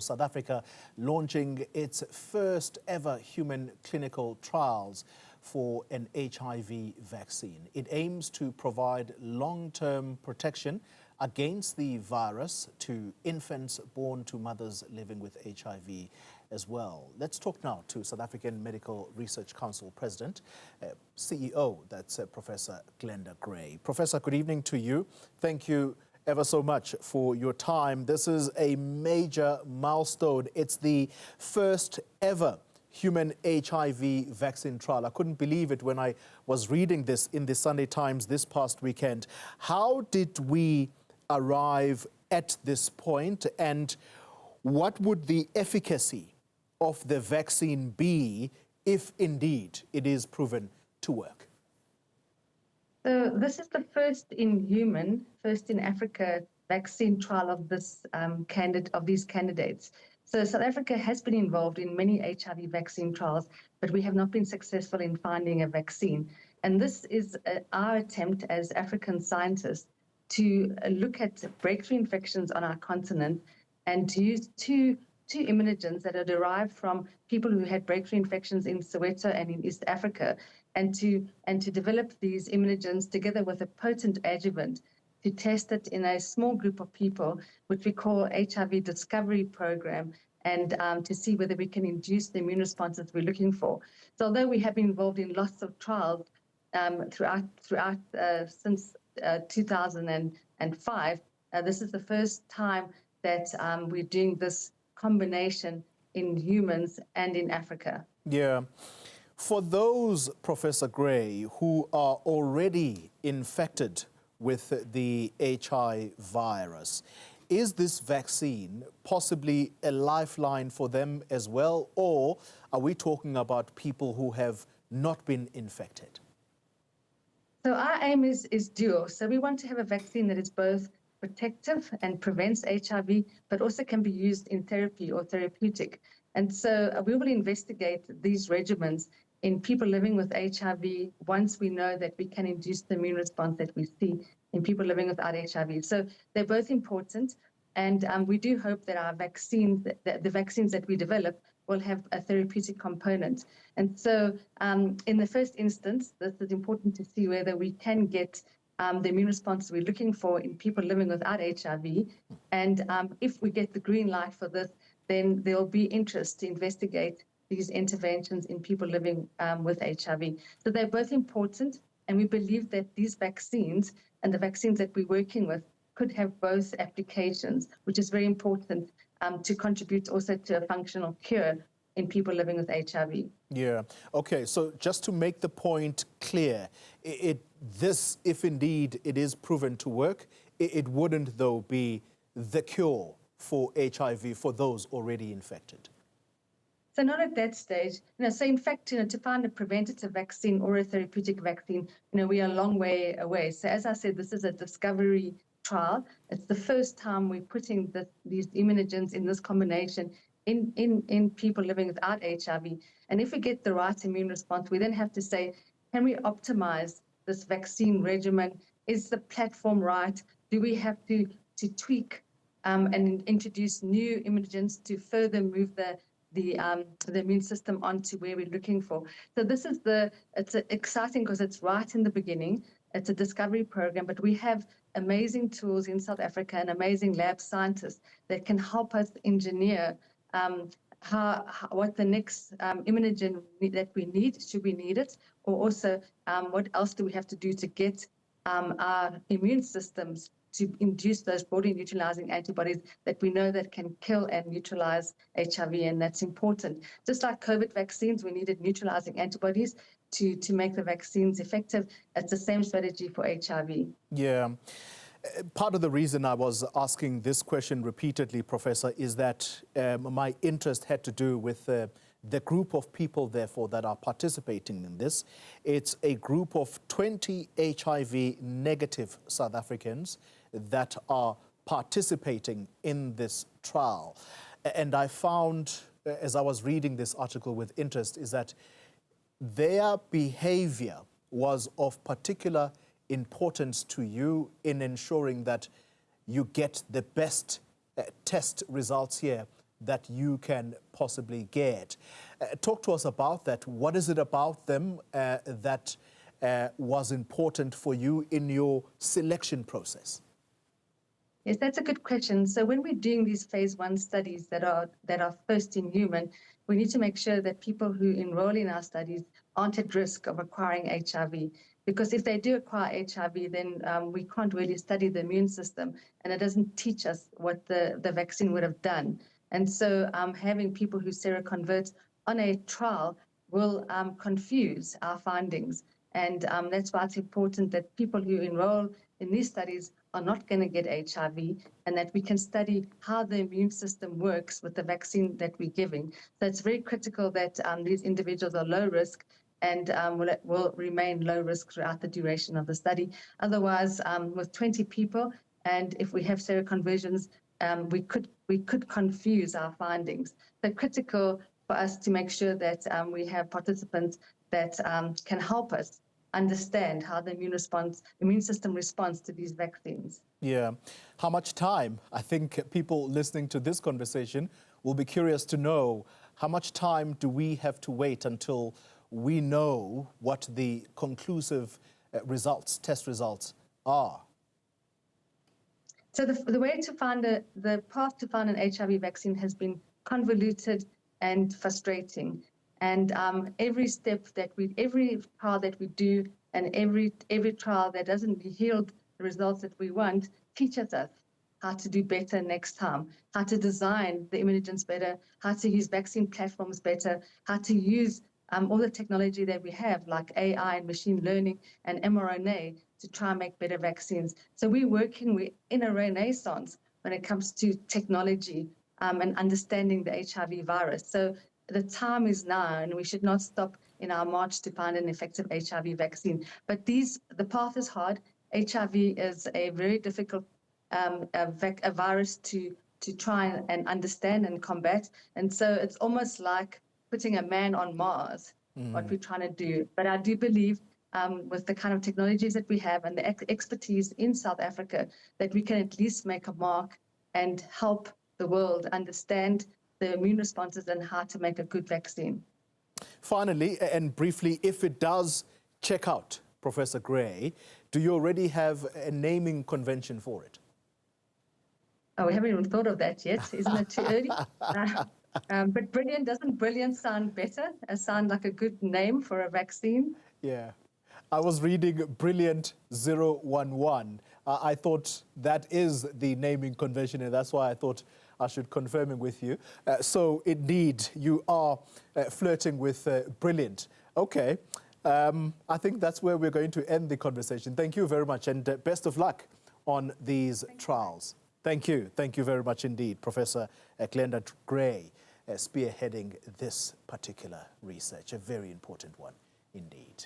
South Africa launching its first ever human clinical trials for an HIV vaccine. It aims to provide long-term protection against the virus to infants born to mothers living with HIV as well. Let's talk now to South African Medical Research Council President, CEO, that's Professor Glenda Gray. Professor, good evening to you. Thank you ever so much for your time. This is a major milestone. It's the first ever human HIV vaccine trial. I couldn't believe it when I was reading this in the Sunday Times this past weekend. How did we arrive at this point, and what would the efficacy of the vaccine be if indeed it is proven to work? So this is the first in human, first in Africa vaccine trial of this these candidates. So South Africa has been involved in many HIV vaccine trials, but we have not been successful in finding a vaccine. And this is our attempt as African scientists to look at breakthrough infections on our continent and to use two immunogens that are derived from people who had breakthrough infections in Soweto and in East Africa, and to develop these immunogens together with a potent adjuvant to test it in a small group of people, which we call HIV discovery program, and to see whether we can induce the immune responses we're looking for. So although we have been involved in lots of trials throughout since 2005, this is the first time that we're doing this combination in humans and in Africa. Yeah. For those, Professor Gray, who are already infected with the HIV virus, is this vaccine possibly a lifeline for them as well, or are we talking about people who have not been infected? So our aim is dual. So we want to have a vaccine that is both protective and prevents HIV, but also can be used in therapy or therapeutic. And so we will investigate these regimens in people living with HIV once we know that we can induce the immune response that we see in people living without HIV. So they're both important, and we do hope that our vaccines, the vaccines that we develop, will have a therapeutic component. And so in the first instance, this is important to see whether we can get the immune response we're looking for in people living without HIV. And if we get the green light for this, then there'll be interest to investigate these interventions in people living with HIV. So they're both important, and we believe that these vaccines and the vaccines that we're working with could have both applications, which is very important to contribute also to a functional cure in people living with HIV. Yeah. Okay. So just to make the point clear, this, if indeed it is proven to work, it wouldn't, though, be the cure for HIV for those already infected. So not at that stage. So in fact, to find a preventative vaccine or a therapeutic vaccine, we are a long way away. So as I said, this is a discovery trial. It's the first time we're putting these immunogens in this combination in people living without HIV. And if we get the right immune response, we then have to say, can we optimize this vaccine regimen? Is the platform right? Do we have to tweak and introduce new immunogens to further move the immune system onto where we're looking for? So this is it's exciting because it's right in the beginning. It's a discovery program, but we have amazing tools in South Africa and amazing lab scientists that can help us engineer what the next immunogen that we need, should we need it, or also what else do we have to do to get our immune systems to induce those body neutralizing antibodies that we know that can kill and neutralize HIV, and that's important. Just like COVID vaccines, we needed neutralizing antibodies to make the vaccines effective. It's the same strategy for HIV. Yeah. Part of the reason I was asking this question repeatedly, Professor, is that my interest had to do with the group of people, therefore, that are participating in this. It's a group of 20 HIV negative South Africans that are participating in this trial. And I found, as I was reading this article with interest, is that their behavior was of particular importance to you in ensuring that you get the best test results here that you can possibly get. Talk to us about that. What is it about them that was important for you in your selection process? Yes, that's a good question. So when we're doing these phase 1 studies that are first in human, we need to make sure that people who enroll in our studies aren't at risk of acquiring HIV. Because if they do acquire HIV, then we can't really study the immune system, and it doesn't teach us what the vaccine would have done. And so having people who seroconvert on a trial will confuse our findings. And that's why it's important that people who enroll in these studies are not going to get HIV, and that we can study how the immune system works with the vaccine that we're giving. So it's very critical that these individuals are low risk and will remain low risk throughout the duration of the study. Otherwise, with 20 people, and if we have seroconversions, we could confuse our findings. So critical for us to make sure that we have participants that can help us understand how the immune system responds to these vaccines. Yeah. How much time? I think people listening to this conversation will be curious to know, how much time do we have to wait until we know what the conclusive test results are? So the way to find the path to find an HIV vaccine has been convoluted and frustrating. And every trial that we do, and every trial that doesn't yield the results that we want, teaches us how to do better next time, how to design the immunogens better, how to use vaccine platforms better, how to use all the technology that we have, like AI and machine learning and mRNA, to try and make better vaccines. So we're in a renaissance when it comes to technology and understanding the HIV virus. So the time is now, and we should not stop in our march to find an effective HIV vaccine. But the path is hard. HIV is a very difficult a virus to try and understand and combat. And so it's almost like putting a man on Mars, what we're trying to do. But I do believe with the kind of technologies that we have and the expertise in South Africa, that we can at least make a mark and help the world understand the immune responses and how to make a good vaccine. Finally, and briefly, if it does check out, Professor Gray, do you already have a naming convention for it? Oh, we haven't even thought of that yet. Isn't it too early? But brilliant, doesn't brilliant sound better? Sound like a good name for a vaccine? Yeah. I was reading Brilliant 011. I thought that is the naming convention, and that's why I thought I should confirm it with you. So indeed, you are flirting with Brilliant. Okay. I think that's where we're going to end the conversation. Thank you very much, and best of luck on these trials. Thank you. Thank you very much indeed, Professor Glenda Gray, spearheading this particular research, a very important one indeed.